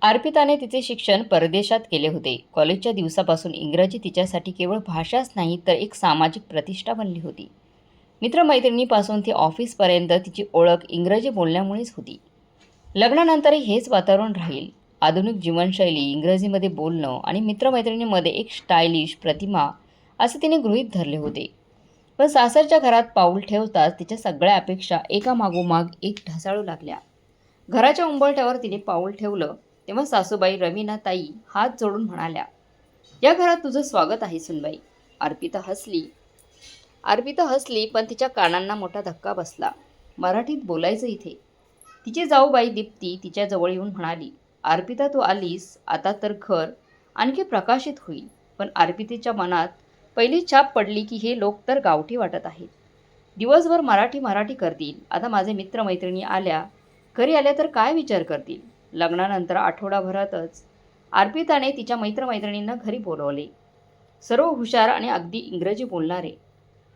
अर्पिताने तिचे शिक्षण परदेशात केले होते. कॉलेजच्या दिवसापासून इंग्रजी तिच्यासाठी केवळ भाषाच नाही तर एक सामाजिक प्रतिष्ठा बनली होती. मित्रमैत्रिणीपासून ती ऑफिसपर्यंत तिची ओळख इंग्रजी बोलण्यामुळेच होती. लग्नानंतरही हेच वातावरण राहील. आधुनिक जीवनशैली, इंग्रजीमध्ये बोलणं आणि मित्रमैत्रिणींमध्ये एक स्टायलिश प्रतिमा असे तिने गृहीत धरले होते. पण सासरच्या घरात पाऊल ठेवताच तिच्या सगळ्या अपेक्षा एकामागोमाग एक ढासळू लागल्या. घराच्या उंबरठ्यावर तिने पाऊल ठेवलं तेव्हा सासूबाई रवीनाताई हात जोडून म्हणाल्या, "या घरात तुझं स्वागत आहे सुनबाई." अर्पिता हसली. पण तिच्या कानांना मोठा धक्का बसला. मराठीत बोलायचं इथे. तिची जाऊबाई दीप्ती तिच्या जवळ येऊन म्हणाली, "अर्पिता, तू आलीस आता तर घर आणखी प्रकाशित होईल." पण अर्पितेच्या मनात पहिली छाप पडली की हे लोक तर गावठी वाटत आहेत. दिवसभर मराठी मराठी करतील. आता माझे मित्रमैत्रिणी घरी आल्या तर काय विचार करतील? लग्नानंतर आठवडाभरातच अर्पिताने तिच्या मित्रमैत्रिणींना घरी बोलवले. सर्व हुशार आणि अगदी इंग्रजी बोलणारे,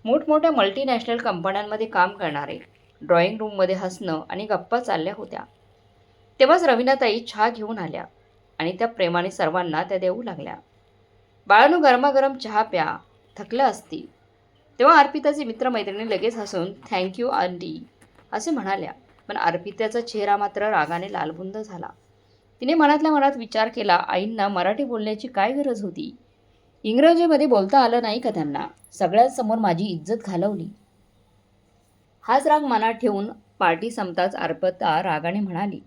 मोठमोठ्या मल्टीनॅशनल कंपन्यांमध्ये काम करणारे. ड्रॉइंग रूममध्ये हसणं आणि गप्पा चालल्या होत्या. तेव्हाच रवीनाताई चहा घेऊन आल्या आणि त्या प्रेमाने सर्वांना त्या देऊ लागल्या. "बाळांनो, गरमागरम चहा प्या, थकल्या असतील." तेव्हा अर्पिताचे मित्रमैत्रिणी लगेच हसून "थँक्यू आंटी" असे म्हणाल्या. पण अर्पिताचा चेहरा मात्र रागाने लालबुंद झाला. तिने मनातल्या मनात विचार केला, आईंना मराठी बोलण्याची काय गरज होती? इंग्रजीमध्ये बोलता आलं नाही का त्यांना? सगळ्यांसमोर माझी इज्जत घालवली. हाच राग मनात ठेवून पार्टी संपताच अर्पिता रागाने म्हणाली,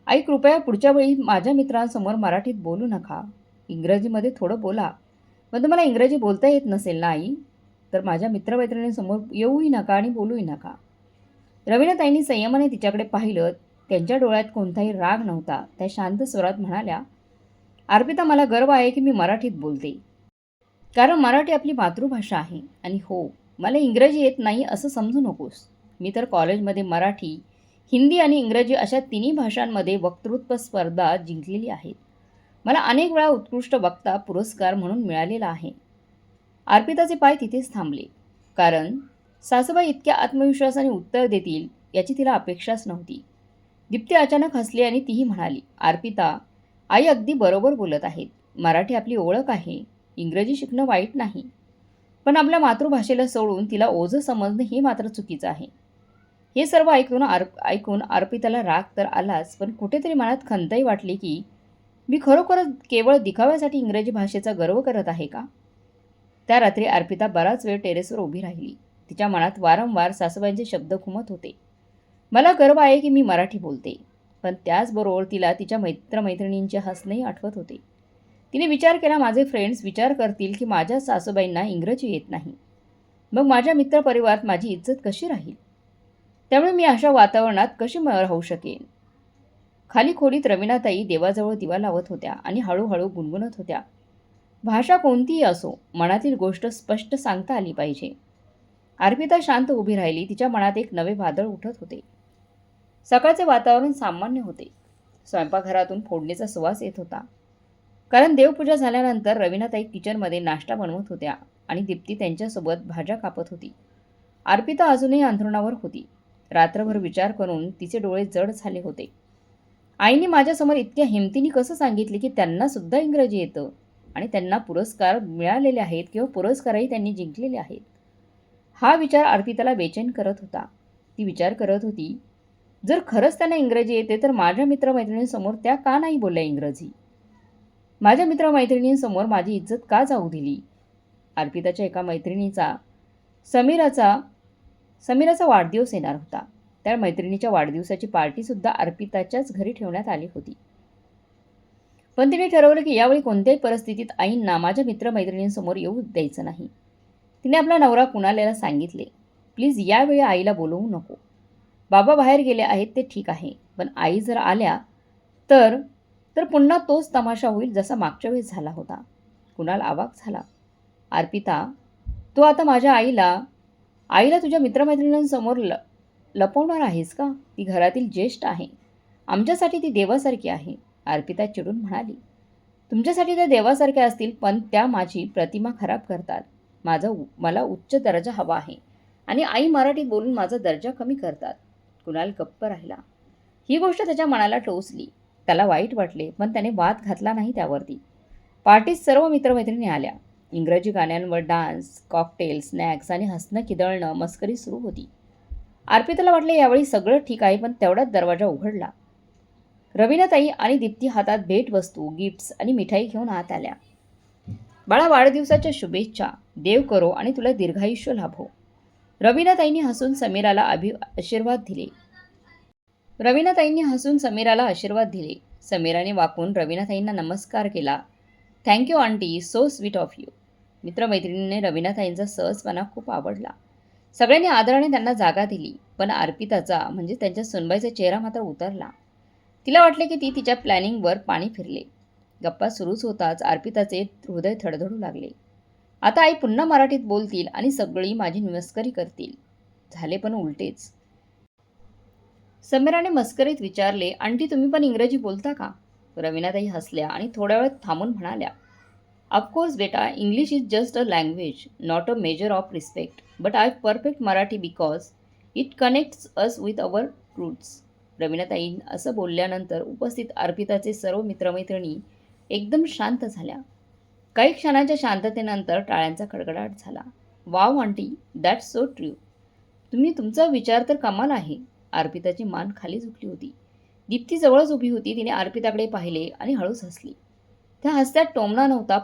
"आई, कृपया पुढच्या वेळी माझ्या मित्रांसमोर मराठीत बोलू नका. इंग्रजीमध्ये थोडं बोला. पण तुम्हाला इंग्रजी बोलता येत नसेल ना आई? तर माझ्या मित्रमैत्रिणींसमोर येऊही नका आणि बोलूही नका." रवीनाताईंनी संयमाने तिच्याकडे पाहिलं. त्यांच्या डोळ्यात कोणताही राग नव्हता. त्या शांत स्वरात म्हणाल्या, "अर्पिता, मला गर्व आहे की मी मराठीत बोलते. कारण मराठी आपली मातृभाषा आहे. आणि हो, मला इंग्रजी येत नाही असं समजू नकोस. मी तर कॉलेजमध्ये मराठी, हिंदी आणि इंग्रजी अशा तिन्ही भाषांमध्ये वक्तृत्व स्पर्धा जिंकलेली आहेत. मला अनेक वेळा उत्कृष्ट वक्ता पुरस्कार म्हणून मिळालेला आहे." अर्पिताचे पाय तिथेच थांबले. कारण सासूबाई इतक्या आत्मविश्वासाने उत्तर देतील याची तिला अपेक्षाच नव्हती. दीप्ती अचानक हसली आणि तीही म्हणाली, "अर्पिता, आई अगदी बरोबर बोलत आहेत. मराठी आपली ओळख आहे. इंग्रजी शिकणं वाईट नाही. पण आपल्या मातृभाषेला सोडून तिला ओझं समजणं हे मात्र चुकीचं आहे." हे सर्व ऐकून अर्पिताला राग तर आलाच, पण कुठेतरी मनात खंतही वाटली की मी खरोखरच केवळ दिखाव्यासाठी इंग्रजी भाषेचा गर्व करत आहे का? त्या रात्री अर्पिता बराच वेळ टेरेसवर उभी राहिली. तिच्या मनात वारंवार सासूबाईंचे शब्द घुमत होते. "मला गर्व आहे की मी मराठी बोलते." पण त्याचबरोबर तिला तिच्या मित्रमैत्रिणींचे हसणंही आठवत होते. तिने विचार केला, माझे फ्रेंड्स विचार करतील की माझ्या सासूबाईंना इंग्रजी येत नाही. मग माझ्या मित्रपरिवारात माझी इज्जत कशी राहील? त्यामुळे मी अशा वातावरणात कशी राहू शकेन? खाली खोलीत रवीनाताई देवाजवळ दिवा लावत होत्या आणि हळूहळू गुणगुणत होत्या, "भाषा कोणतीही असो, मनातील गोष्ट स्पष्ट सांगता आली पाहिजे." अर्पिता शांत उभी राहिली. तिच्या मनात एक नवे वादळ उठत होते. सकाळचे वातावरण सामान्य होते. स्वयंपाकघरातून फोडणीचा सुवास येत होता. कारण देवपूजा झाल्यानंतर रवीनाताई किचनमध्ये नाश्ता बनवत होत्या आणि दीप्ती त्यांच्यासोबत भाज्या कापत होती. अर्पिता अजूनही अंथरुणावर होती. रात्रभर विचार करून तिचे डोळे जड झाले होते. आईने माझ्यासमोर इतक्या हिमतीने कसं सांगितले की त्यांना सुद्धा इंग्रजी येतं आणि त्यांना पुरस्कार मिळालेले आहेत किंवा पुरस्कारही त्यांनी जिंकलेले आहेत. हा विचार अर्पिताला बेचैन करत होता. ती विचार करत होती, जर खरंच त्यांना इंग्रजी येते तर माझ्या मित्रमैत्रिणींसमोर त्या का नाही बोलल्या इंग्रजी? माझ्या मित्रमैत्रिणींसमोर माझी इज्जत का जाऊ दिली? अर्पिताच्या एका मैत्रिणीचा समीराचा वाढदिवस येणार होता. त्या मैत्रिणीच्या वाढदिवसाची पार्टीसुद्धा अर्पिताच्याच घरी ठेवण्यात आली होती. पण तिने ठरवलं की यावेळी कोणत्याही परिस्थितीत आईंना माझ्या मित्रमैत्रिणींसमोर येऊ द्यायचं नाही. तिने आपला नवरा कुणालला सांगितले, "प्लीज यावेळी आईला बोलवू नको. बाबा बाहेर गेले आहेत ते ठीक आहे, पण आई जर आल्या तर तर पुन्हा तोच तमाशा होईल जसा मागच्या वेळेस झाला होता." कुणाल अवाक झाला. "अर्पिता, तू आता माझ्या आईला तुझ्या मित्रमैत्रिणींसमोर लपवणार आहेस का? ती घरातील ज्येष्ठ आहे. आमच्यासाठी ती देवासारखी आहे." अर्पिता चिडून म्हणाली, "तुमच्यासाठी त्या देवासारख्या असतील, पण त्या माझी प्रतिमा खराब करतात. मला उच्च दर्जा हवा आहे आणि आई मराठीत बोलून माझा दर्जा कमी करतात." कुणाल गप्प राहिला. ही गोष्ट त्याच्या मनाला टोचली. त्याला वाईट वाटले, पण त्याने वाद घातला नाही त्यावरती. पार्टीत सर्व मित्रमैत्रिणी आल्या. इंग्रजी गाण्यांवर डान्स, कॉकटेल, स्नॅक्स आणि हसणं खिदळणं, मस्करी सुरू होती. अर्पिताला वाटले यावेळी सगळं ठीक आहे, पण तेवढाच दरवाजा उघडला. रवीनाताई आणि दीप्ती हातात भेटवस्तू, गिफ्ट्स आणि मिठाई घेऊन आत आल्या. बाळा, वाढदिवसाच्या शुभेच्छा. देव करो आणि तुला दीर्घायुष्य लाभो. रवीनाताईंनी हसून समीराला आशीर्वाद दिले. समीराने वाकून रवीनाताईंना नमस्कार केला. Thank you aunty, so sweet of you. मित्रमैत्रिणींनी रवीनाताईंचा सहजपणा खूप आवडला. सगळ्यांनी आदराने त्यांना जागा दिली, पण अर्पिताचा म्हणजे त्यांच्या सुनबाईचा चेहरा मात्र उतरला. तिला वाटले की ती तिच्या प्लॅनिंगवर पाणी फिरले. गप्पा सुरूच होताच अर्पिताचे हृदय थडथडू लागले. आता आई पुन्हा मराठीत बोलतील आणि सगळी माझी मस्करी करतील. झाले पण उलटेच. समीराने मस्करीत विचारले, आंटी तुम्ही पण इंग्रजी बोलता का? रवीनाताई हसल्या आणि थोड्या वेळ थांबून म्हणाल्या, ऑफकोर्स बेटा, English is just a language, not a measure of respect, but I perfect Marathi because it connects us with our roots. रवीनाताई असं बोलल्यानंतर उपस्थित अर्पिताचे सर्व मित्रमैत्रिणी एकदम शांत झाल्या. काही क्षणांच्या शांततेनंतर टाळ्यांचा कडकडाट झाला. Wow aunty, that's so true. तुमचा विचार तर कमाल आहे. अर्पिताची मान खाली झुकली होती. दीप्ती जवळच उभी होती. तिने अर्पिताकडे पाहिले आणि हळूच हसली. त्या हसत्यात टोमणा नव्हता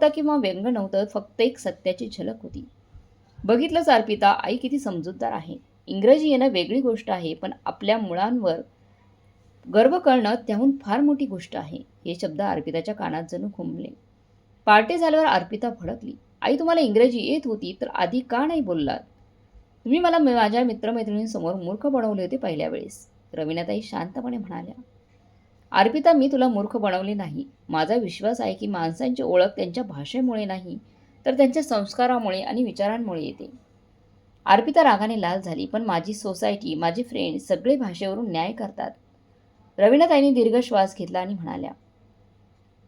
किंवा व्यंग नव्हतं, फक्त एक सत्याची झलक होती. बघितलंच अर्पिता, आई किती समजूतदार आहे. इंग्रजी येणं वेगळी गोष्ट आहे, पण आपल्या मुळांवर गर्व करणं त्याहून फार मोठी गोष्ट आहे. हे शब्द अर्पिताच्या कानात जणू घुमले. पार्टी झाल्यावर अर्पिता भडकली. आई, तुम्हाला इंग्रजी येत होती तर आधी का नाही बोललात? तुम्ही मला माझ्या मित्रमैत्रिणींसमोर मूर्ख बनवले होते पहिल्या वेळेस. रवीनाताई शांतपणे म्हणाल्या, अर्पिता, मी तुला मूर्ख बनवले नाही. माझा विश्वास आहे की माणसांची ओळख त्यांच्या भाषेमुळे नाही, तर त्यांच्या संस्कारामुळे आणि विचारांमुळे येते. अर्पिता रागाने लाल झाली, पण माझी सोसायटी, माझे फ्रेंड सगळे भाषेवरून न्याय करतात. रवीनाताईंनी दीर्घ श्वास घेतला आणि म्हणाल्या,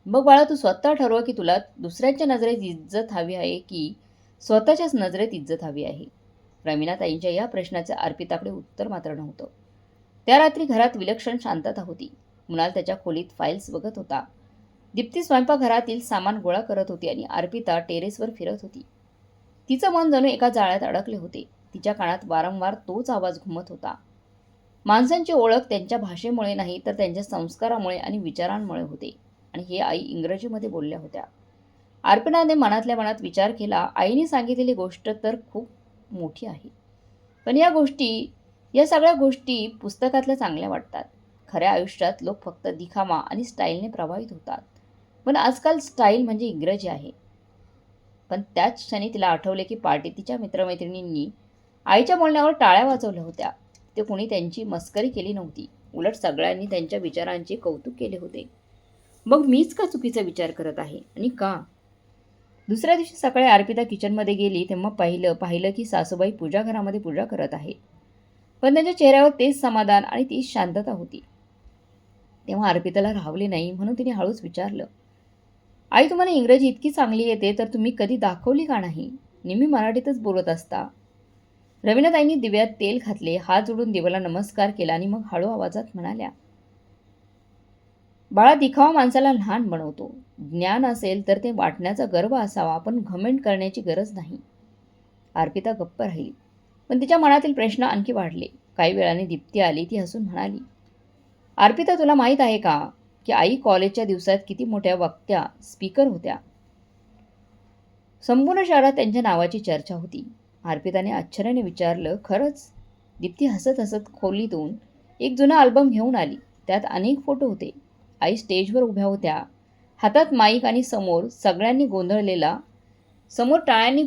मग बाळा, तू स्वतः ठरव की तुला दुसऱ्यांच्या नजरेत इज्जत हवी आहे की स्वतःच्याच नजरेत इज्जत हवी आहे. रवीनाताईंच्या या प्रश्नाचे अर्पिताकडे उत्तर मात्र नव्हतं. त्या रात्री घरात विलक्षण शांतता होती. कुणाल त्याच्या खोलीत फाईल्स बघत होता. दीप्ती स्वयंपाकघरातील सामान गोळा करत होती आणि अर्पिता टेरेसवर फिरत होती. तिचं मन जणू एका जाळ्यात अडकले होते. तिच्या कानात वारंवार तोच आवाज घुमत होता. माणसांची ओळख त्यांच्या भाषेमुळे नाही, तर त्यांच्या संस्कारामुळे आणि विचारांमुळे होते. आणि हे आई इंग्रजीमध्ये बोलल्या होत्या. अर्पिताने मनातल्या मनात विचार केला, आईने सांगितलेली गोष्ट तर खूप मोठी आहे, पण या सगळ्या गोष्टी पुस्तकातल्या चांगल्या वाटतात. खऱ्या आयुष्यात लोक फक्त दिखावा आणि स्टाईलने प्रभावित होतात. पण आजकाल स्टाईल म्हणजे इंग्रजी आहे. पण त्याच क्षणी तिला आठवले की पार्टीत तिच्या मित्रमैत्रिणींनी आईच्या बोलण्यावर टाळ्या वाजवल्या होत्या. ते कोणी त्यांची मस्करी केली नव्हती, उलट सगळ्यांनी त्यांच्या विचारांचे कौतुक केले होते. मग मीच का चुकीचा विचार करत आहे आणि का? दुसऱ्या दिवशी सकाळी अर्पिता किचनमध्ये गेली तेव्हा पाहिलं की सासूबाई पूजाघरामध्ये पूजा करत आहे. पण त्यांच्या चेहऱ्यावर तेच समाधान आणि तीच शांतता होती. तेव्हा अर्पिताला राहवले नाही, म्हणून तिने हळूच विचारलं, आई, तुम्हाला इंग्रजी इतकी चांगली येते तर तुम्ही कधी दाखवली का नाही? नेहमी मराठीतच बोलत असता. रवीनाताईंनी दिव्यात तेल घातले, हात जोडून देवाला नमस्कार केला आणि मग हळू आवाजात म्हणाल्या, बाळा, दिखावा माणसाला लहान बनवतो. ज्ञान असेल तर ते वाटण्याचा गर्व असावा, पण घमेंट करण्याची गरज नाही. अर्पिता गप्प राहिली, पण तिच्या मनातील प्रश्न आणखी वाढले. काही वेळाने दीप्ती आली. ती हसून म्हणाली, अर्पिता, तुला माहीत आहे का की आई कॉलेजच्या दिवसात किती मोठ्या वक्त्या, स्पीकर होत्या. संपूर्ण शहरात त्यांच्या नावाची चर्चा होती. अर्पिताने आश्चर्याने विचारलं, खरंच? दीप्ती हसत हसत खोलीतून एक जुना अल्बम घेऊन आली. त्यात अनेक फोटो होते. आई स्टेजवर उभ्या होत्या, हातात माईक आणि समोर सगळ्यांनी गोंधळलेला, समोर टाळ्यांनी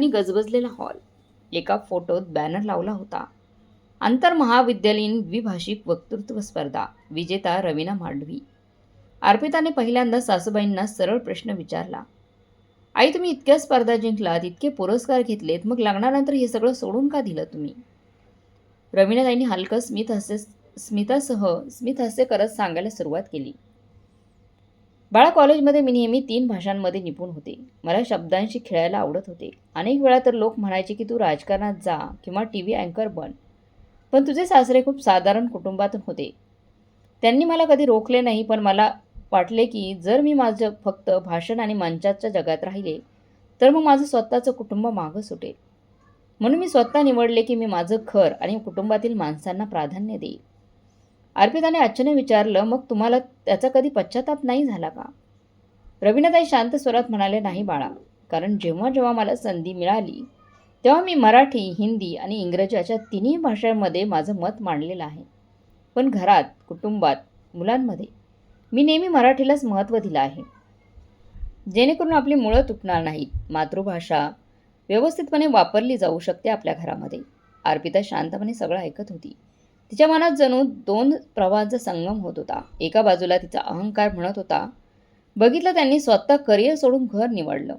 गजबजलेला हॉल. एका फोटोत बॅनर लावला होता, आंतरमहाविद्यालयीन द्विभाषिक वक्तृत्व स्पर्धा, विजेता रवीना मांडवी. अर्पिताने पहिल्यांदा सासूबाईंना सरळ प्रश्न विचारला, आई, तुम्ही इतक्या स्पर्धा जिंकलात, इतके पुरस्कार घेतलेत, मग लग्नानंतर हे सगळं सोडून का दिलं तुम्ही? रवीनाताईंनी हलकं स्मित हास्य करत सांगायला सुरुवात केली, बाळा, कॉलेजमध्ये मी नेहमी 3 भाषांमध्ये निपुण होते. मला शब्दांशी खेळायला आवडत होते. अनेक वेळा तर लोक म्हणायचे की तू राजकारणात जा किंवा TV अँकर बन. पण तुझे सासरे खूप साधारण कुटुंबातून होते. त्यांनी मला कधी रोखले नाही, पण मला वाटले की जर मी माझं फक्त भाषण आणि मंचाच्या जगात राहिले, तर मग माझं स्वतःचं कुटुंब मागं सुटेल. म्हणून मी स्वतः निवडले की मी माझं घर आणि कुटुंबातील माणसांना प्राधान्य देईल. अर्पिताने आश्चर्याने विचारलं, मग तुम्हाला त्याचा कधी पश्चाताप नाही झाला का? रवीनाताई शांत स्वरात म्हणाले, नाही बाळा, कारण जेव्हा जेव्हा मला संधी मिळाली, तेव्हा मी मराठी, हिंदी आणि इंग्रजी अशा तिन्ही भाषांमध्ये माझं मत मांडलेलं आहे. पण घरात, कुटुंबात, मुलांमध्ये मी नेहमी मराठीलाच महत्त्व दिलं आहे. जेणेकरून आपली मुळं तुटणार नाहीत. मातृभाषा व्यवस्थितपणे वापरली जाऊ शकते आपल्या घरामध्ये. अर्पिता शांतपणे सगळं ऐकत होती. तिच्या मनात जणू दोन प्रवाहांचा संगम होत होता. एका बाजूला तिचा अहंकार म्हणत होता, बघितलं त्यांनी स्वतः करिअर सोडून घर निवडलं,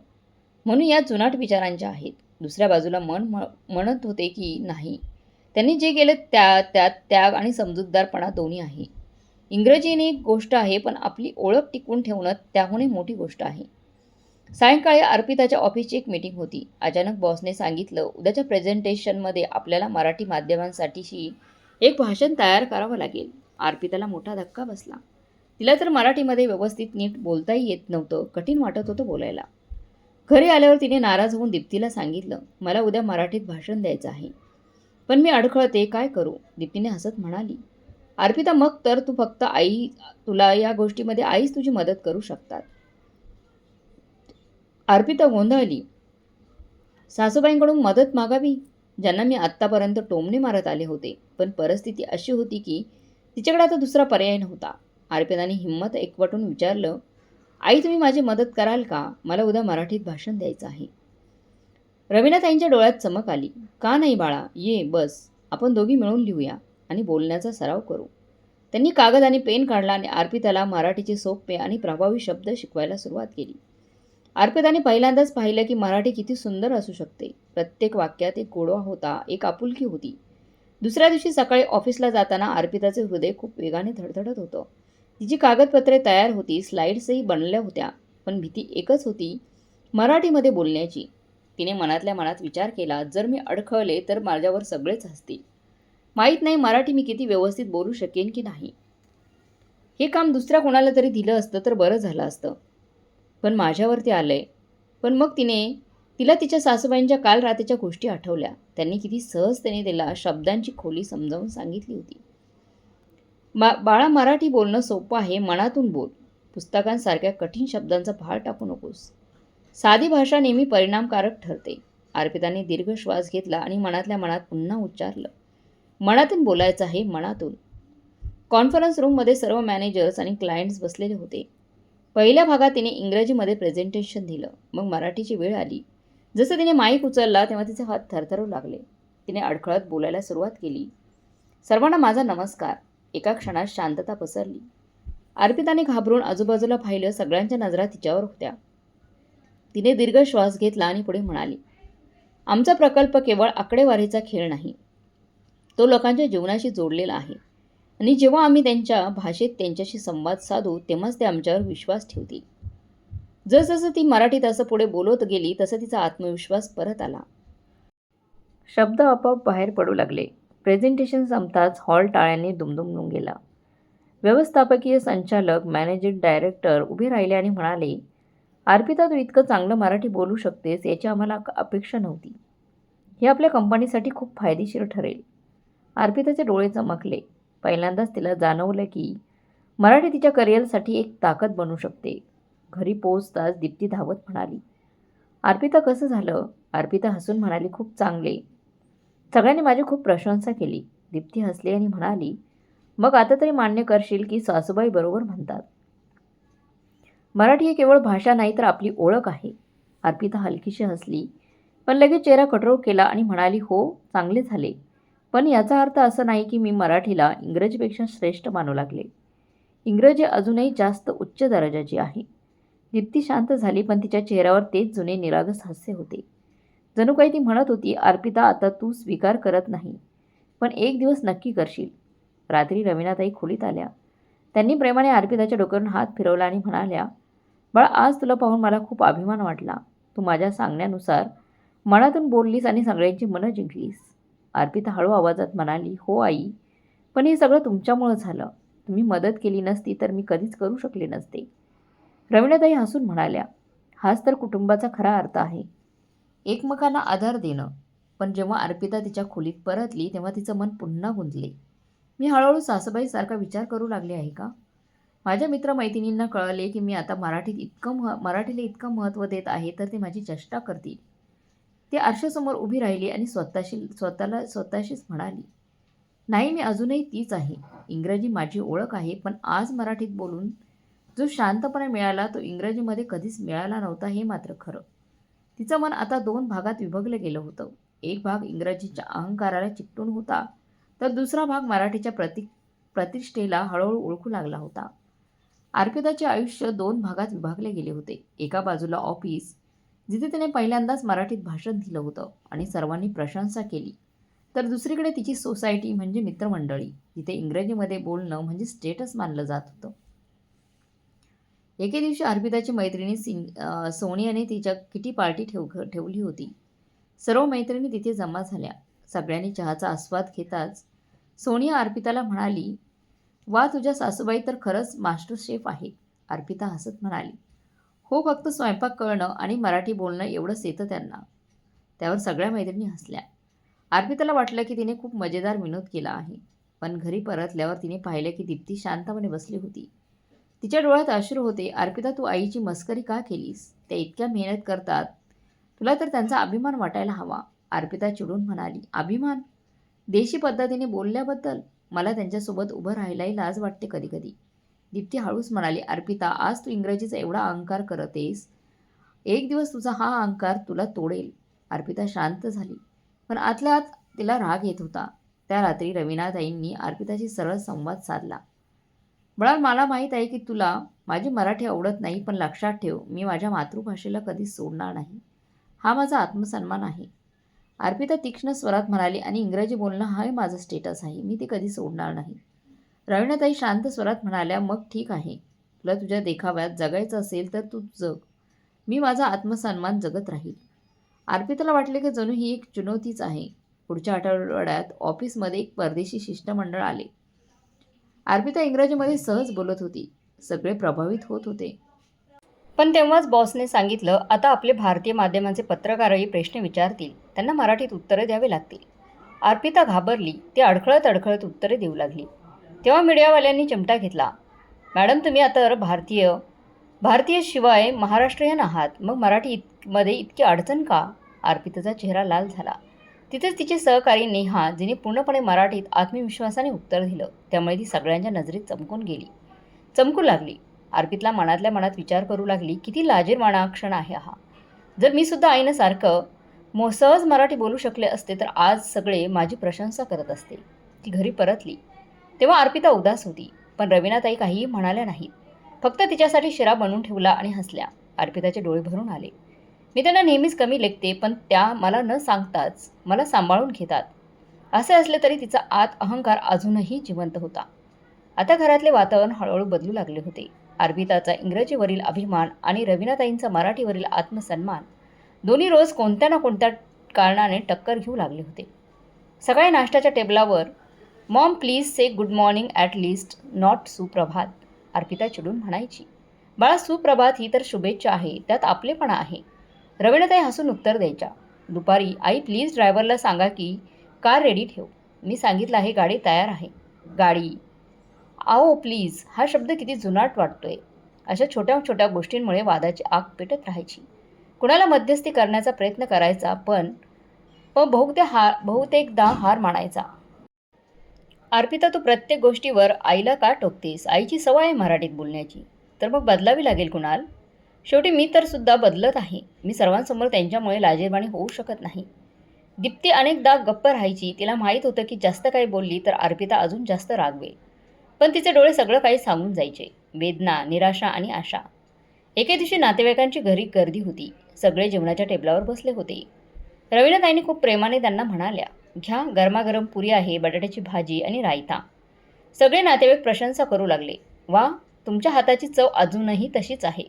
म्हणून या जुनाट विचारांच्या आहेत. दुसऱ्या बाजूला मन म्हणत होते की नाही, त्यांनी जे केलं त्यात त्याग आणि समजूतदारपणा दोन्ही आहे. इंग्रजी ही एक गोष्ट आहे, पण आपली ओळख टिकवून ठेवणं त्याहूनही मोठी गोष्ट आहे. सायंकाळी अर्पिताच्या ऑफिसची एक मीटिंग होती. अचानक बॉसने सांगितलं, उद्याच्या प्रेझेंटेशनमध्ये आपल्याला मराठी माध्यमांसाठीची एक भाषण तयार करावं लागेल. अर्पिताला मोठा धक्का बसला. तिला तर मराठीमध्ये व्यवस्थित नीट बोलताही येत नव्हतं. कठीण वाटत होतं बोलायला. घरी आल्यावर तिने नाराज होऊन दीप्तीला सांगितलं, मला उद्या मराठीत भाषण द्यायचं आहे, पण मी अडखळते, काय करू? दीप्तीने हसत म्हणाली, अर्पिता, मग तर तू फक्त तुला या गोष्टीमध्ये आईच तुझी मदत करू शकतात. अर्पिता गोंधळली. सासूबाईंकडून मदत मागावी, ज्यांना मी आत्तापर्यंत टोमणे मारत आले होते. पण परिस्थिती अशी होती की तिच्याकडे आता दुसरा पर्याय नव्हता. अर्पिताने हिंमत एकवटून विचारलं, आई, तुम्ही माझी मदत कराल का? मला उद्या मराठीत भाषण द्यायचं आहे. रवीनाताईंच्या डोळ्यात चमक आली. का नाही बाळा, ये बस, आपण दोघी मिळून लिहूया आणि बोलण्याचा सराव करू. त्यांनी कागद आणि पेन काढला आणि अर्पिताला मराठीचे सोपे आणि प्रभावी शब्द शिकवायला सुरुवात केली. अर्पिताने पहिल्यांदाच पाहिलं की मराठी किती सुंदर असू शकते. प्रत्येक वाक्यात एक गोडवा होता, एक आपुलकी होती. दुसऱ्या दिवशी सकाळी ऑफिसला जाताना अर्पिताचे हृदय खूप वेगाने धडधडत होतं. तिची कागदपत्रे तयार होती, स्लाईड्सही बनल्या होत्या, पण भीती एकच होती, मराठीमध्ये बोलण्याची. तिने मनातल्या मनात विचार केला, जर मी अडखळले तर माझ्यावर सगळेच हसतील. माहीत नाही मराठी मी किती व्यवस्थित बोलू शकेन की नाही. हे काम दुसऱ्या कोणाला तरी दिलं असतं तर बरं झालं असतं, पण माझ्यावरती आलंय. पण मग तिला तिच्या सासूबाईंच्या काल रात्रीच्या गोष्टी आठवल्या. त्यांनी किती सहजतेने तिला शब्दांची खोली समजावून सांगितली होती. बाळा, मराठी बोलणं सोपं आहे, मनातून बोल. पुस्तकांसारख्या कठीण शब्दांचा भार टाकू नकोस. साधी भाषा नेहमी परिणामकारक ठरते. अर्पिताने दीर्घ श्वास घेतला आणि मनातल्या मनात पुन्हा उच्चारलं, मनातून बोलायचं आहे, मनातून. कॉन्फरन्स रूममध्ये सर्व मॅनेजर्स आणि क्लायंट्स बसलेले होते. पहिल्या भागात तिने इंग्रजीमध्ये प्रेझेंटेशन दिलं. मग मराठीची वेळ आली. जसं तिने माईक उचलला तेव्हा तिचे हात थरथरू लागले. तिने अडखळत बोलायला सुरुवात केली, सर्वांना माझा नमस्कार. एका क्षणात शांतता पसरली. अर्पिताने घाबरून आजूबाजूला पाहिलं. सगळ्यांच्या नजरा तिच्यावर होत्या. तिने दीर्घ श्वास घेतला आणि पुढे म्हणाली, आमचा प्रकल्प केवळ आकडेवारीचा खेळ नाही, तो लोकांच्या जीवनाशी जोडलेला आहे. आणि जेव्हा आम्ही त्यांच्या भाषेत त्यांच्याशी संवाद साधू तेव्हाच ते आमच्यावर विश्वास ठेवतील. जसजसं ती मराठीत असं पुढे बोलत गेली तसं तिचा आत्मविश्वास परत आला. शब्द आपोआप बाहेर पडू लागले. प्रेझेंटेशन संपताच हॉल टाळ्यांनी दुमदुमून गेला. व्यवस्थापकीय संचालक, मॅनेजिंग डायरेक्टर उभे राहिले आणि म्हणाले, अर्पिता, तू इतकं चांगलं मराठी बोलू शकतेस याची आम्हाला अपेक्षा नव्हती. हे आपल्या कंपनीसाठी खूप फायदेशीर ठरेल. अर्पिताचे डोळे चमकले. पहिल्यांदाच तिला जाणवलं की मराठी तिच्या करिअरसाठी एक ताकद बनू शकते. घरी पोहोचताच दीप्ती धावत म्हणाली, अर्पिता, कसं झालं? अर्पिता हसून म्हणाली, खूप चांगले. सगळ्यांनी माझी खूप प्रशंसा केली. दीप्ती हसली आणि म्हणाली, मग आता तरी मान्य करशील की सासूबाई बरोबर म्हणतात, मराठी ही केवळ भाषा नाही तर आपली ओळख आहे. अर्पिता हलकीशी हसली, पण लगेच चेहरा कठोर केला आणि म्हणाली, हो, चांगले झाले. पण याचा अर्थ असा नाही की मी मराठीला इंग्रजीपेक्षा श्रेष्ठ मानू लागले. इंग्रजी अजूनही जास्त उच्च दर्जाची आहे. दीप्ती शांत झाली, पण तिच्या चेहऱ्यावर तेच जुने निरागस हास्य होते. जणू काही ती म्हणत होती, अर्पिता, आता तू स्वीकार करत नाही, पण एक दिवस नक्की करशील. रात्री रवीनाताई खोलीत आल्या. त्यांनी प्रेमाने अर्पिताच्या डोक्यावरून हात फिरवला आणि म्हणाल्या, बाळा, आज तुला पाहून मला खूप अभिमान वाटला. तू माझ्या सांगण्यानुसार मनातून बोललीस आणि सगळ्यांची मनं जिंकलीस. अर्पिता हळू आवाजात म्हणाली, हो आई, पण हे सगळं तुमच्यामुळं झालं. तुम्ही मदत केली नसती तर मी कधीच करू शकले नसते. रवीणाताई हसून म्हणाल्या, हाच तर कुटुंबाचा खरा अर्थ आहे. एकमेकांना आधार देणं. पण जेव्हा अर्पिता तिच्या खोलीत परतली तेव्हा तिचं मन पुन्हा गुंतले. मी हळूहळू सासूबाईसारखा विचार करू लागले आहे का? माझ्या मित्रमैत्रिणींना कळले की मी आता मराठीला इतकं महत्त्व देत आहे तर ते माझी चेष्टा करतील. ती आरशासमोर उभी राहिली आणि स्वतःशीच म्हणाली, नाही, मी अजूनही तीच आहे. इंग्रजी माझी ओळख आहे, पण आज मराठीत बोलून जो शांतपणा मिळाला तो इंग्रजीमध्ये कधीच मिळाला नव्हता हे मात्र खरं. तिचं मन आता 2 भागात विभागलं गेलं होतं. एक भाग इंग्रजीच्या अहंकाराला चिकटून होता, तर दुसरा भाग मराठीच्या प्रतिष्ठेला हळूहळू ओळखू लागला होता. अर्पिताचे आयुष्य 2 भागात विभागले गेले होते. एका बाजूला ऑफिस, जिथे तिने पहिल्यांदाच मराठीत भाषण दिलं होतं आणि सर्वांनी प्रशंसा केली. तर दुसरीकडे तिची सोसायटी म्हणजे मित्रमंडळी, जिथे इंग्रजीमध्ये बोलणं म्हणजे स्टेटस मानलं जात होतं. एके दिवशी अर्पिताची मैत्रिणी सोनियाने तिच्या किटी पार्टी ठेवली होती. सर्व मैत्रिणी तिथे जमा झाल्या. सगळ्यांनी चहाचा आस्वाद घेताच सोनिया अर्पिताला म्हणाली, वा, तुझ्या सासूबाई तर खरंच मास्टर शेफ आहे. अर्पिता हसत म्हणाली, हो, फक्त स्वयंपाक करणं आणि मराठी बोलणं एवढंच येतं त्यांना. त्यावर सगळ्या मैत्रिणी हसल्या. अर्पिताला वाटलं की तिने खूप मजेदार विनोद केला आहे. पण घरी परतल्यावर तिने पाहिलं की दीप्ती शांतपणे बसली होती. तिच्या डोळ्यात अश्रू होते. अर्पिता, तू आईची मस्करी का केलीस? त्या इतक्या मेहनत करतात. तुला तर त्यांचा अभिमान वाटायला हवा. अर्पिता चिडून म्हणाली, अभिमान? देशी पद्धतीने बोलल्याबद्दल? मला त्यांच्यासोबत उभं राहायलाही लाज वाटते कधीकधी. दीप्ती हळूच म्हणाली, अर्पिता, आज तू इंग्रजीचा एवढा अहंकार करतेस. एक दिवस तुझा हा अहंकार तुला तोडेल. अर्पिता शांत झाली, पण आतल्या आत तिला राग येत होता. त्या रात्री रवीनाताईंनी अर्पिताशी सरळ संवाद साधला. बाळा, मला माहीत आहे की तुला माझी मराठी आवडत नाही, पण लक्षात ठेव, मी माझ्या मातृभाषेला कधीच सोडणार नाही. हा माझा आत्मसन्मान आहे. अर्पिता तीक्ष्ण स्वरात म्हणाली, आणि इंग्रजी बोलणं हाही माझं स्टेटस आहे. मी ते कधी सोडणार नाही. रवीणाताई शांत स्वरात म्हणाल्या, मग ठीक आहे. तुला तुझ्या देखाव्यात जगायचं असेल तर तू जग. मी माझा आत्मसन्मान जगत राहील. अर्पिताला वाटले की जणू ही एक चुनौतीच आहे. पुढच्या आठवड्यात ऑफिसमध्ये एक परदेशी शिष्टमंडळ आले. अर्पिता इंग्रजीमध्ये सहज बोलत होती. सगळे प्रभावित होत होते. पण तेव्हाच बॉसने सांगितलं, आता आपले भारतीय माध्यमांचे पत्रकारही प्रश्न विचारतील. त्यांना मराठीत उत्तरे द्यावी लागतील. अर्पिता घाबरली. ती अडखळत उत्तरे देऊ लागली. तेव्हा मीडियावाल्यांनी चिमटा घेतला. मॅडम, तुम्ही आता भारतीय शिवाय महाराष्ट्रीयन आहात. मग मराठीमध्ये इतकी अडचण का? अर्पिताचा चेहरा लाल झाला. तिथेच तिचे सहकारी नेहा, जिने पूर्णपणे मराठीत आत्मविश्वासाने उत्तर दिलं. त्यामुळे ती सगळ्यांच्या नजरेत चमकू लागली. अर्पितला मनातल्या मनात विचार करू लागली, किती लाजिरवाणा क्षण आहे हा. जर मी सुद्धा आईनं सारखं सहज मराठी बोलू शकले असते तर आज सगळे माझी प्रशंसा करत असते. ती घरी परतली तेव्हा अर्पिता उदास होती. पण रवीनाताई काहीही म्हणाल्या नाहीत. फक्त तिच्यासाठी शिरा बनवून ठेवला आणि हसल्या. अर्पिताचे डोळे भरून आले. मी त्यांना नेहमीच कमी लेखते, पण त्या मला न सांगताच मला सांभाळून घेतात. असे असले तरी तिचा आत अहंकार अजूनही जिवंत होता. आता घरातले वातावरण हळूहळू बदलू लागले होते. अर्पिताचा इंग्रजीवरील अभिमान आणि रवीनाताईंचा मराठीवरील आत्मसन्मान दोन्ही रोज कोणत्या ना कोणत्या कारणाने टक्कर घेऊ लागले होते. सकाळी नाश्त्याच्या टेबलावर, Maugham please say good morning at least, not सुप्रभात, अर्पिता चिडून म्हणायची. बाळा, सुप्रभात ही तर शुभेच्छा आहे, त्यात आपलेपणा आहे. रवीनाताई हसून उत्तर द्यायच्या. दुपारी, आई प्लीज ड्रायव्हरला सांगा की कार रेडी ठेव. मी सांगितलं आहे, गाडी तयार आहे. गाडी, आओ प्लीज, हा शब्द किती जुनाट वाटतोय. अशा छोट्या छोट्या गोष्टींमुळे वादाची आग पेटत राहायची. कुणाला मध्यस्थी करण्याचा प्रयत्न करायचा, पण बहुतेकदा हार मानायचा. अर्पिता, तू प्रत्येक गोष्टीवर आईला का टोकतेस? आईची सवय आहे मराठीत बोलण्याची. तर मग बदलावी लागेल कुणाल. शेवटी मी तर सुद्धा बदलत आहे. मी सर्वांसमोर त्यांच्यामुळे लाजिरवाणी होऊ शकत नाही. दीप्ती अनेकदा गप्प राहायची. तिला माहीत होतं की जास्त काही बोलली तर अर्पिता अजून जास्त रागवेल. पण तिचे डोळे सगळं काही सांगून जायचे. वेदना, निराशा आणि आशा. एके दिवशी नातेवाईकांची घरी गर्दी होती. सगळे जेवणाच्या टेबलावर बसले होते. रवीनाताईंनी खूप प्रेमाने त्यांना म्हणाल्या, घ्या, गरमागरम पुरी आहे, बटाट्याची भाजी आणि रायता. सगळे नातेवाईक प्रशंसा करू लागले. वा, तुमच्या हाताची चव अजूनही तशीच आहे.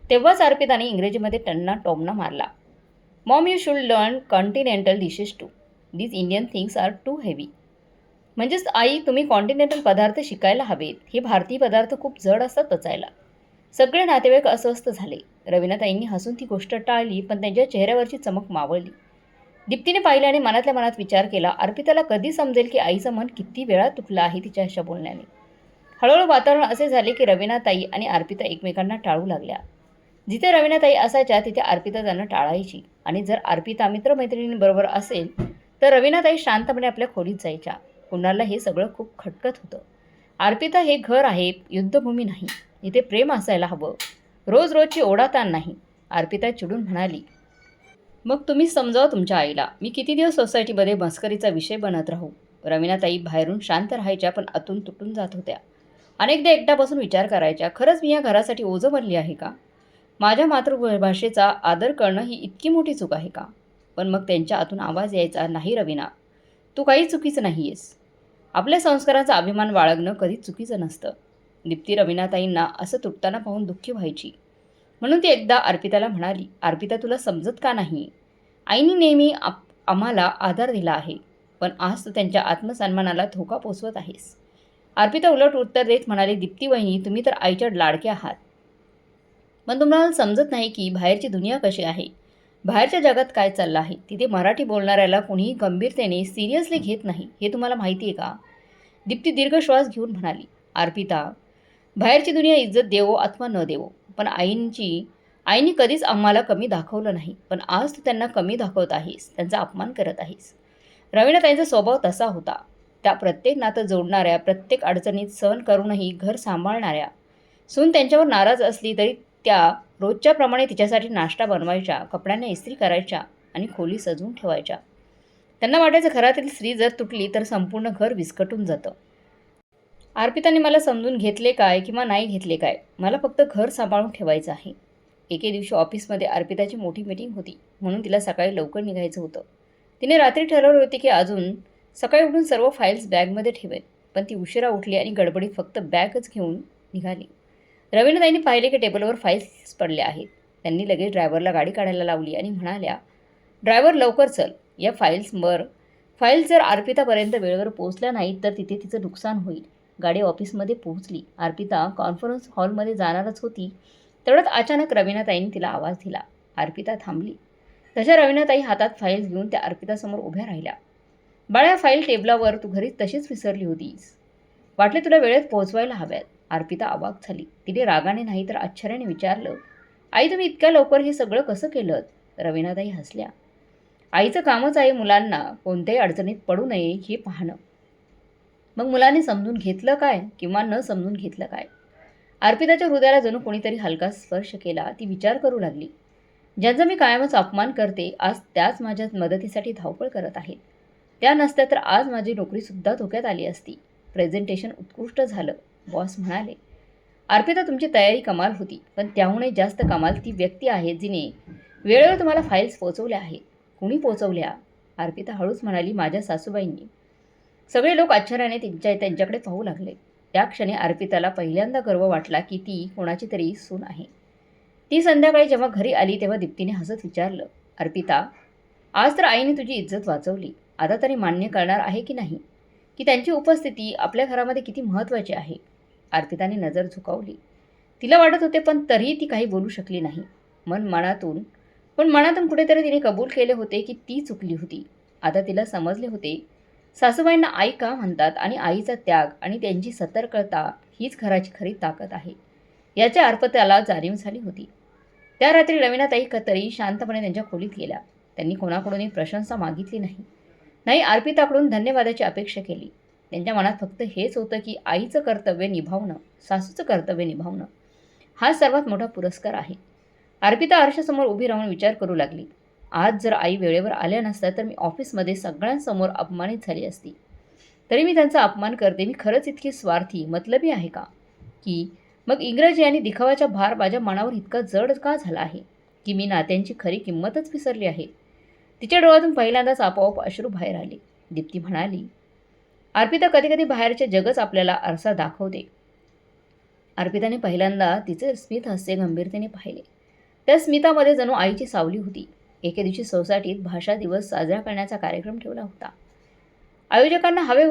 तेव्हाच अर्पिताने इंग्रजीमध्ये टोमणा मारला. Mom, you should learn continental dishes too. These Indian things are too heavy. म्हणजेच आई, तुम्ही कॉन्टिनेंटल पदार्थ शिकायला हवेत. हे भारतीय पदार्थ खूप जड असतात पचायला. सगळे नातेवाईक अस्वस्थ झाले. रवीनाताईंनी हसून ती गोष्ट टाळली, पण त्यांच्या चेहऱ्यावरची चमक मावळली. दीप्तीने पाहिलं आणि मनातल्या मनात विचार केला, अर्पिताला कधी समजेल की आईचं मन किती वेळा तुटलं आहे तिच्या अशा बोलण्याने. हळूहळू वातावरण असे झाले की रवीनाताई आणि अर्पिता एकमेकांना टाळू लागल्या. जिथे रवीनाताई असायच्या तिथे अर्पिता त्यांना टाळायची, आणि जर अर्पिता मित्रमैत्रिणींबरोबर असेल तर रवीनाताई शांतपणे आपल्या खोलीत जायच्या. कुणाला हे सगळं खूप खटकत होतं. अर्पिता, हे घर आहे, युद्धभूमी नाही. इथे प्रेम असायला हवं, रोज रोजची ओढाताण नाही. अर्पिता चिडून म्हणाली, मग तुम्हीच समजावा तुमच्या आईला. मी किती दिवस सोसायटीमध्ये मस्करीचा विषय बनत राहू. रवीनाताई बाहेरून शांत राहायच्या, पण आतून तुटून जात होत्या. अनेकदा एकटापासून विचार करायच्या, खरंच मी या घरासाठी ओझं बनली आहे का? माझ्या मातृभाषेचा आदर करणं ही इतकी मोठी चूक आहे का? पण मग त्यांच्या आतून आवाज यायचा, नाही रवीना, तू काही चुकीचं नाही आहेस. आपल्या संस्कारांचा अभिमान बाळगणं कधीच चुकीचं नसतं. दीप्ती रवीनाताईंना असं तुटताना पाहून दुःखी व्हायची. म्हणून ती एकदा अर्पिताला म्हणाली, अर्पिता, तुला समजत का नाही? आईने नेहमी आम्हाला आधार दिला आहे, पण आज तू त्यांच्या आत्मसन्मानाला धोका पोचवत आहेस. अर्पिता उलट उत्तर देत म्हणाली, दीप्ती वहिनी, तुम्ही तर आईच्या लाडक्या आहात, पण तुम्हाला समजत नाही की बाहेरची दुनिया कशी आहे. बाहेरच्या जगात काय चाललं आहे. तिथे मराठी बोलणाऱ्याला कुणीही गंभीरतेने सिरियसली घेत नाही, हे तुम्हाला माहिती आहे का? दीप्ती दीर्घ श्वास घेऊन म्हणाली, अर्पिता, बाहेरची दुनिया इज्जत देवो अथवा न देवो, पण आईनी कधीच आम्हाला कमी दाखवलं नाही. पण आज तू त्यांना कमी दाखवत आहेस, त्यांचा अपमान करत आहेस. रवीनाताईंचा स्वभाव तसा होता. त्या प्रत्येक नातं जोडणाऱ्या, प्रत्येक अडचणीत सहन करूनही घर सांभाळणाऱ्या. सून त्यांच्यावर नाराज असली तरी त्या रोजच्याप्रमाणे तिच्यासाठी नाश्ता बनवायच्या, कपड्यांना इस्त्री करायच्या आणि खोली सजवून ठेवायच्या. त्यांना वाटायचं, घरातील स्त्री जर तुटली तर संपूर्ण घर विस्कटून जातं. अर्पिताने मला समजून घेतले काय किंवा नाही घेतले काय, मला फक्त घर सांभाळून ठेवायचं आहे. एके दिवशी ऑफिसमध्ये अर्पिताची मोठी मीटिंग होती, म्हणून तिला सकाळी लवकर निघायचं होतं. तिने रात्री ठरवले होते की अजून सकाळी उठून सर्व फाईल्स बॅगमध्ये ठेवेल, पण ती उशिरा उठली आणि गडबडीत फक्त बॅगच घेऊन निघाली. रवीनाताईंनी पाहिले की टेबलवर फाईल्स पडल्या आहेत. त्यांनी लगेच ड्रायव्हरला गाडी काढायला लावली आणि म्हणाल्या, ड्रायव्हर लवकर चल, या फाईल्स जर अर्पितापर्यंत वेळेवर पोहोचल्या नाहीत तर तिथे तिचं नुकसान होईल. गाडी ऑफिसमध्ये पोहोचली. अर्पिता कॉन्फरन्स हॉलमध्ये जाणारच होती, तेवढ्यात अचानक रवीनाताईंनी तिला आवाज दिला. अर्पिता थांबली. तशा रवीनाताई हातात फाईल्स घेऊन त्या अर्पितासमोर उभ्या राहिल्या. बाळा, फाईल टेबलावर तू घरी तशीच विसरली होतीस. वाटले तुला वेळेत पोहोचवायला हव्यात. अर्पिता अवाक झाली. तिने रागाने नाही तर आश्चर्याने विचारलं, आई, तुम्ही इतक्या लवकर हे सगळं कसं केलं? रवीनाताई हसल्या. आईचं कामच आहे मुलांना कोणत्याही अडचणीत पडू नये हे पाहणं. मग मुलांनी समजून घेतलं काय किंवा न समजून घेतलं काय? अर्पिताच्या हृदयाला जणू कोणीतरी हलका स्पर्श केला. ती विचार करू लागली, ज्यांचा मी कायमच अपमान करते, आज त्याच माझ्या मदतीसाठी धावपळ करत आहेत. त्या नसत्या तर आज माझी नोकरीसुद्धा धोक्यात आली असती. प्रेझेंटेशन उत्कृष्ट झालं, बॉस म्हणाले. अर्पिता, तुमची तयारी कमाल होती, पण त्याहूनही जास्त कमाल ती व्यक्ती आहे जिने वेळेवर तुम्हाला फाईल्स पोहोचवल्या आहेत. कुणी पोहोचवल्या? अर्पिता हळूच म्हणाली, माझ्या सासूबाईंनी. सगळे लोक आश्चर्याने त्यांच्याकडे पाहू लागले. त्या क्षणी अर्पिताला पहिल्यांदा गर्व वाटला की ती कोणाची तरी सून आहे. ती संध्याकाळी जेव्हा घरी आली तेव्हा दीप्तीने हसत विचारलं, अर्पिता, आज तर आईने तुझी इज्जत वाचवली. आता तरी मान्य करणार आहे की नाही की त्यांची उपस्थिती आपल्या घरामध्ये किती महत्त्वाची आहे? अर्पिताने नजर झुकावली. तिला वाटत होते, पण तरीही ती काही बोलू शकली नाही. मनातून कुठेतरी तिने कबूल केले होते की ती चुकली होती. आता तिला समजले होते, सासूबाईंना आई का म्हणतात आणि आईचा त्याग आणि त्यांची सतर्कता हीच घराची खरी ताकद आहे याच्या अर्पिताला जाणीव झाली होती. त्या रात्री रवीनाताई तरी शांतपणे त्यांच्या खोलीत गेल्या. त्यांनी कोणाकडूनही प्रशंसा मागितली नाही अर्पिताकडून धन्यवादाची अपेक्षा केली. त्यांच्या मनात फक्त हेच होतं की आईचं कर्तव्य निभावणं, सासूचं कर्तव्य निभावणं हा सर्वात मोठा पुरस्कार आहे. अर्पिता आरशासमोर उभी राहून विचार करू लागली, आज जर आई वेळेवर आल्या नसत्या तर मी ऑफिसमध्ये सगळ्यांसमोर अपमानित झाली असती. तरी मी त्यांचा अपमान करते. मी खरंच इतकी स्वार्थी, मतलबी आहे का? की मग इंग्रजी आणि दिखावाचा भार माझ्या मनावर इतका जड का झाला आहे की मी नात्यांची खरी किंमतच विसरली आहे? तिच्या डोळ्यातून पहिल्यांदाच आपोआप अश्रू बाहेर आले. दीप्ती म्हणाली, अर्पिता, कधी कधी बाहेरचे जगच आपल्याला आरसा दाखवते. अर्पिताने पहिल्यांदा तिचे स्मित हास्य गंभीरतेने पाहिले. त्या स्मितामध्ये जणू आईची सावली होती. एके दिवशी सोसायटीत भाषा दिवस साजरा करण्याचा कार्यक्रम ठेवला होता. आयोजकांना हवे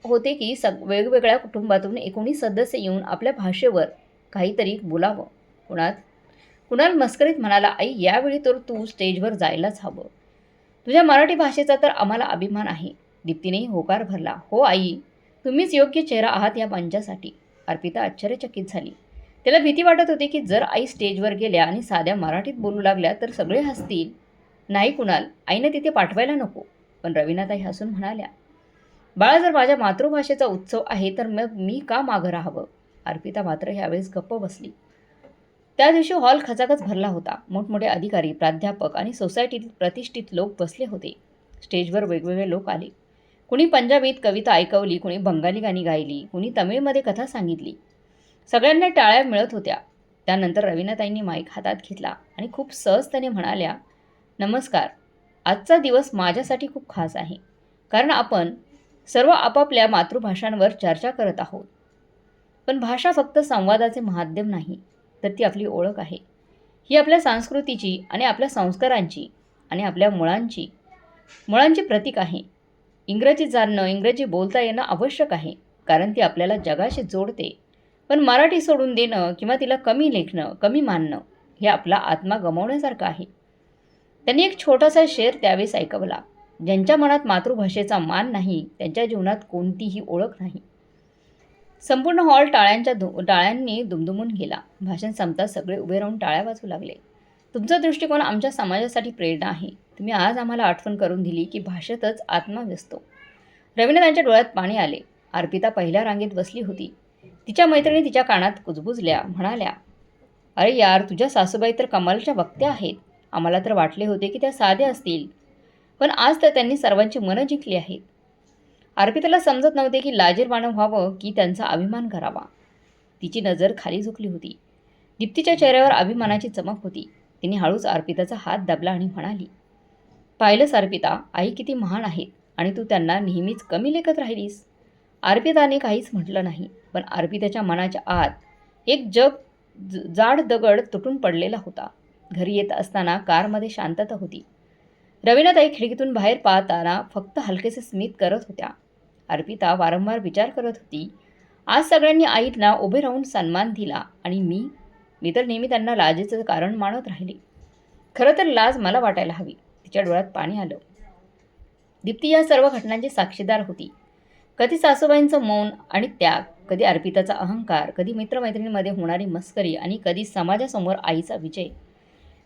होते की वेगवेगळ्या कुटुंबातून 19 सदस्य येऊन आपल्या भाषेवर काहीतरी बोलावं. कुणाल मस्करीत म्हणाला, आई यावेळी तर तू स्टेजवर जायलाच हवं. तुझ्या मराठी भाषेचा तर आम्हाला अभिमान आहे. दीप्तीनेही होकार भरला. हो आई, तुम्हीच योग्य चेहरा आहात या मंचासाठी. अर्पिता आश्चर्यचकित झाली. त्याला भीती वाटत होती की जर आई स्टेजवर गेल्या आणि साध्या मराठीत बोलू लागल्या तर सगळे हसतील. नाही कुणाल, आईने तिथे पाठवायला नको. पण रवीनाताई हसून म्हणाल्या, बाळा जर माझ्या मातृभाषेचा उत्सव आहे तर मग मी का मागं राहावं. अर्पिता मात्र यावेळेस गप्प बसली. त्या दिवशी हॉल खचाखच भरला होता. मोठमोठे अधिकारी, प्राध्यापक आणि सोसायटीतील प्रतिष्ठित लोक बसले होते. स्टेजवर वेगवेगळे लोक आले. कुणी पंजाबीत कविता ऐकवली, कुणी बंगाली गाणी गायली, कुणी तमिळमध्ये कथा सांगितली. सगळ्यांना टाळ्या मिळत होत्या. त्यानंतर रवीनाताईंनी माईक हातात घेतला आणि खूप सहजतेने म्हणाल्या, नमस्कार. आजचा दिवस माझ्यासाठी खूप खास आहे. कारण आपण सर्व आपापल्या मातृभाषांवर चर्चा करत आहोत. पण भाषा फक्त संवादाचे माध्यम नाही, तर ती आपली ओळख आहे. ही आपल्या संस्कृतीची आणि आपल्या संस्कारांची आणि आपल्या मुळांची प्रतीक आहे. इंग्रजी जाणणं, इंग्रजी बोलता येणं आवश्यक आहे, कारण ती आपल्याला जगाशी जोडते. पण मराठी सोडून देणं किंवा तिला कमी लेखणं, कमी मानणं हे आपला आत्मा गमावण्यासारखं आहे. त्यांनी एक छोटासा शेर त्यावेळेस ऐकवला. ज्यांच्या मनात मातृभाषेचा मान नाही, त्यांच्या जीवनात कोणतीही ओळख नाही. संपूर्ण हॉल टाळ्यांनी दुमदुमून गेला. भाषण संपताच सगळे उभे राहून टाळ्या वाजवू लागले. तुमचा दृष्टिकोन आमच्या समाजासाठी प्रेरणा आहे. तुम्ही आज आम्हाला आठवण करून दिली की भाषेतच आत्मा व्यसतो. रवीनाताईंच्या डोळ्यात पाणी आले. अर्पिता पहिल्या रांगेत बसली होती. तिच्या मैत्रिणी तिच्या कानात कुजबुजल्या, म्हणाल्या, अरे यार, तुझ्या सासूबाई तर कमालच्या वक्त्या आहेत. आम्हाला तर वाटले होते की त्या साध्या असतील, पण आज तर त्यांनी सर्वांची मनं जिंकली आहेत. अर्पिताला समजत नव्हते की लाजीरवाणं व्हावं की त्यांचा अभिमान करावा. तिची नजर खाली झुकली होती. दीप्तीच्या चेहऱ्यावर अभिमानाची चमक होती. तिने हळूच अर्पिताचा हात दाबला आणि म्हणाली, पाहिलंस अर्पिता, आई किती महान आहेत आणि तू त्यांना नेहमीच कमी लेखत राहिलीस. अर्पिताने काहीच म्हटलं नाही, पण अर्पिताच्या मनाच्या आत एक जाड दगड तुटून पडलेला होता. घरी येत असताना कारमध्ये शांतता होती. रवीनाताई खिडकीतून बाहेर पाहताना फक्त हलकेसे स्मित करत होत्या. अर्पिता वारंवार विचार करत होती, आज सगळ्यांनी आईला उभे राहून सन्मान दिला आणि मी तर नेहमी त्यांना लाजेचं कारण मानत राहिली. खरं तर लाज मला वाटायला हवी. तिच्या डोळ्यात पाणी आलं. दीप्ती या सर्व घटनांची साक्षीदार होती. कधी सासूबाईंचं मौन आणि त्याग, कधी अर्पिताचा अहंकार, कधी मित्रमैत्रिणींमध्ये होणारी मस्करी आणि कधी समाजासमोर आईचा विजय.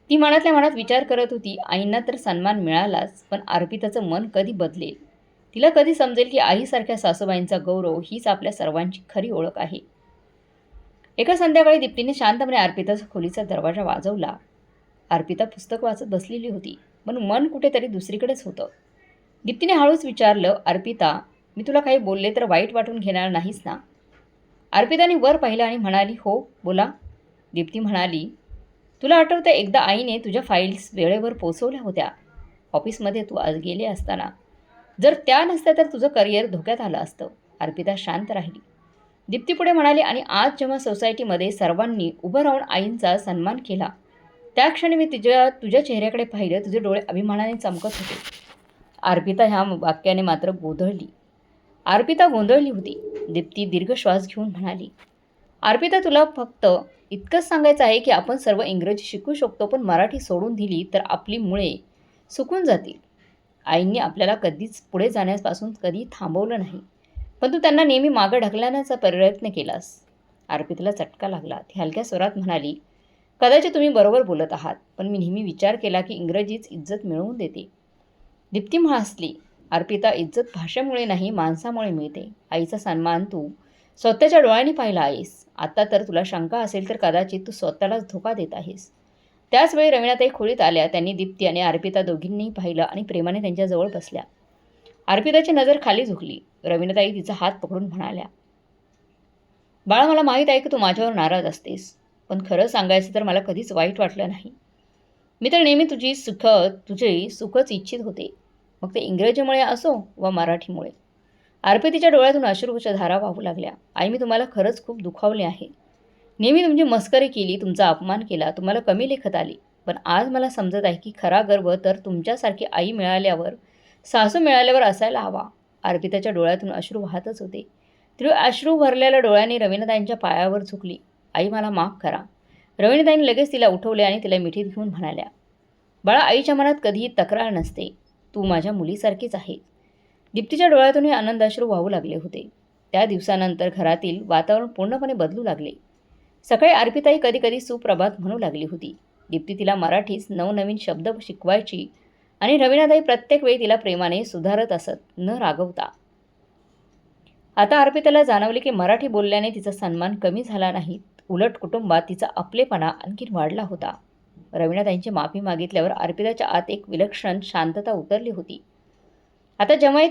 ती मनातल्या मनात विचार करत होती, आईंना तर सन्मान मिळालाच, पण अर्पिताचं मन कधी बदलेल. तिला कधी समजेल की आईसारख्या सासूबाईंचा गौरव हीच आपल्या सर्वांची खरी ओळख आहे. एका संध्याकाळी दीप्तीने शांतपणे अर्पिताचा खोलीचा दरवाजा वाजवला. अर्पिता पुस्तक वाचत बसलेली होती, पण मन कुठेतरी दुसरीकडेच होतं. दीप्तीने हळूच विचारलं, अर्पिता, मी तुला काही बोलले तर वाईट वाटून घेणार नाहीस ना. अर्पिताने वर पाहिलं आणि म्हणाली, हो बोला. दीप्ती म्हणाली, तुला आठवतं एकदा आईने तुझ्या फाईल्स वेळेवर पोचवल्या होत्या. ऑफिसमध्ये तू आज गेले असताना. जर त्या नसत्या तर तुझं करिअर धोक्यात आलं असतं. अर्पिता शांत राहिली. दीप्ती पुढे म्हणाली, आणि आज जेव्हा सोसायटीमध्ये सर्वांनी उभं राहून आईंचा सन्मान केला, त्या क्षणी मी तुझ्या चेहऱ्याकडे पाहिलं. तुझे डोळे अभिमानाने चमकत होते. अर्पिता ह्या वाक्याने मात्र गोंधळली होती. दीप्ती दीर्घ श्वास घेऊन म्हणाली, अर्पिता, तुला फक्त इतकंच सांगायचं आहे की आपण सर्व इंग्रजी शिकू शकतो, पण मराठी सोडून दिली तर आपली मुळे सुकून जातील. आईंनी आपल्याला कधीच पुढे जाण्यापासून कधी थांबवलं नाही, पण तू त्यांना नेहमी मागं ढकलण्याचा प्रयत्न केलास. अर्पिताला चटका लागला. ती हलक्या स्वरात म्हणाली, कदाचित तुम्ही बरोबर बोलत आहात, पण मी नेहमी विचार केला की इंग्रजीच इज्जत मिळवून देते. दीप्ती हसली. अर्पिता, इज्जत भाषेमुळे नाही, माणसामुळे मिळते. आईचा सन्मान तू स्वतःच्या डोळ्यांनी पाहिला आहेस. आता तर तुला शंका असेल तर कदाचित तू स्वतःलाच धोका देत आहेस. त्याचवेळी रवीनाताई खोलीत आल्या. त्यांनी दीप्ती आणि अर्पिता दोघींनी पाहिलं आणि प्रेमाने त्यांच्याजवळ बसल्या. अर्पिताची नजर खाली झुकली. रवीनाताई तिचा हात पकडून म्हणाल्या, बाळा, मला माहीत आहे की तू माझ्यावर नाराज असतेस, पण खरं सांगायचं तर मला कधीच वाईट वाटलं नाही. मी तर नेहमी तुझी सुखच इच्छित होते, मग ते इंग्रजीमुळे असो वा मराठीमुळे. अर्पितीच्या डोळ्यातून अश्रूच्या धारा वाहू लागल्या. आई, मी तुम्हाला खरंच खूप दुखावले आहे. नेहमी तुमची मस्करी केली, तुमचा अपमान केला, तुम्हाला कमी लेखत आली. पण आज मला समजत आहे की खरा गर्व तर तुमच्यासारखी आई मिळाल्यावर, सासू मिळाल्यावर असायला हवा. अर्पिताच्या डोळ्यातून अश्रू वाहतच होते. ती अश्रू भरलेल्या डोळ्यांनी रवीनाताईंच्या पायावर झुकली. आई मला माफ करा. रवीनाताईंनी लगेच तिला उठवले आणि तिला मिठीत घेऊन म्हणाल्या, बाळा, आईच्या मनात कधीही तक्रार नसते. तू माझ्या मुलीसारखीच आहे. दीप्तीच्या डोळ्यातूनही आनंद अश्रू वाहू लागले होते. त्या दिवसानंतर घरातील वातावरण पूर्णपणे बदलू लागले. सकाळी अर्पिताई कधी कधी सुप्रभात म्हणू लागली होती. दीप्ती तिला मराठीत नवनवीन शब्द शिकवायची आणि रवीनाताई प्रत्येक वेळी तिला प्रेमाने सुधारत असत, न रागवता. आता अर्पिताला जाणवले की मराठी बोलल्याने तिचा सन्मान कमी झाला नाही, उलट कुटुंबात तिचा आपलेपणा आणखी वाढला होता. रवीनाताईंची माफी मागितल्यावर अर्पिताच्या आत एक विलक्षण शांतता उतरली होती. आता जेव्हाही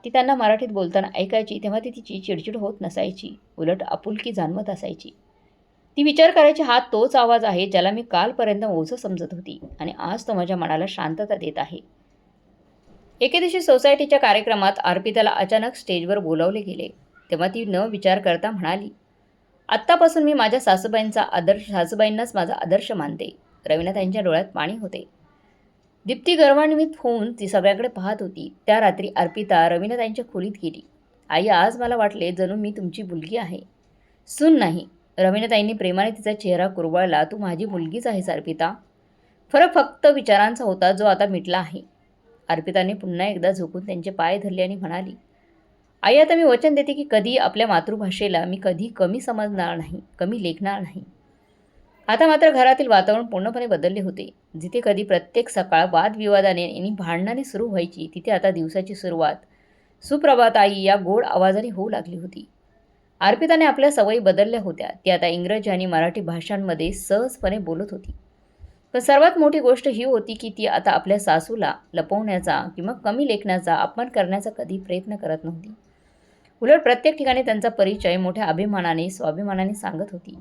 ती त्यांना मराठीत बोलताना ऐकायची तेव्हा ती तिची चिडचिड होत नसायची, उलट आपुलकी जाणवत असायची. ती विचार करायची, हा तोच आवाज आहे ज्याला मी कालपर्यंत ओझं समजत होती आणि आज तो माझ्या मनाला शांतता देत आहे. एके दिवशी सोसायटीच्या कार्यक्रमात अर्पिताला अचानक स्टेजवर बोलावले गेले. तेव्हा ती न विचार करता म्हणाली, आत्तापासून मी माझ्या सासूबाईंनाच माझा आदर्श मानते. रवीनाताईंच्या डोळ्यात पाणी होते. दीप्ती गर्वान्वित होऊन ती सगळ्याकडे पाहत होती. त्या रात्री अर्पिता रवीनाताईंच्या खोलीत गेली. आई, आज मला वाटले जणू मी तुमची मुलगी आहे, सून नाही. रवीनाताईंनी प्रेमाने तिचा चेहरा कुरवाळला. तू माझी मुलगीच आहेस अर्पिता. फरक फक्त विचारांचा होता, जो आता मिटला आहे. अर्पिताने पुन्हा एकदा झोकून त्यांचे पाय धरले आणि म्हणाली, आई, आता मी वचन देते की कधी आपल्या मातृभाषेला मी कधी कमी समजणार नाही, कमी लेखणार नाही. आता मात्र घरातील वातावरण पूर्णपणे बदलले होते. जिथे कधी प्रत्येक सकाळ वादविवादाने आणि भांडणाने सुरू व्हायची, तिथे आता दिवसाची सुरुवात सुप्रभात आई या गोड आवाजाने होऊ लागली होती. अर्पिताने आपल्या सवयी बदलल्या होत्या. ती आता इंग्रजी आणि मराठी भाषांमध्ये सहजपणे बोलत होती. पण सर्वात मोठी गोष्ट ही होती की ती आता आपल्या सासूला लपवण्याचा किंवा कमी लेखण्याचा, अपमान करण्याचा कधी प्रयत्न करत नव्हती. उलट प्रत्येक ठिकाणी त्यांचा परिचय मोठ्या अभिमानाने, स्वाभिमानाने सांगत होती.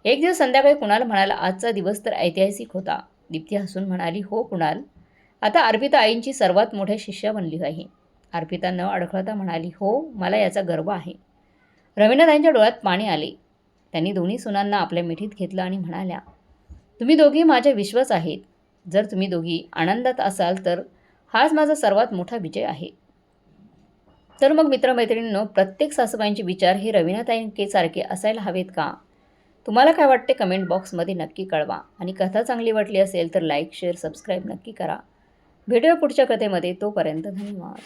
एक दिवस संध्याकाळी कुणाल म्हणाला, आजचा दिवस तर ऐतिहासिक होता. दीप्ती हसून म्हणाली, हो कुणाल, आता अर्पिता आईंची सर्वात मोठ्या शिष्या बनली आहे. अर्पिता न अडखळता म्हणाली, हो, मला याचा गर्व आहे. रवीनाताईंच्या डोळ्यात पाणी आले. त्यांनी दोन्ही सुनांना आपल्या मिठीत घेतलं आणि म्हणाल्या, तुम्ही दोघी माझे विश्वास आहेत. जर तुम्ही दोघी आनंदात असाल तर हाच माझा सर्वात मोठा विजय आहे. तर मग मित्रमैत्रिणींनो, प्रत्येक सासूबाईंचे विचार हे रवीनाताईंसारखे असायला हवेत का? तुम्हाला काय वाटते कमेंट बॉक्समध्ये नक्की कळवा. आणि कथा चांगली वाटली असेल तर लाईक, शेअर, सबस्क्राईब नक्की करा. भेटूया पुढच्या कथेमध्ये. तोपर्यंत धन्यवाद.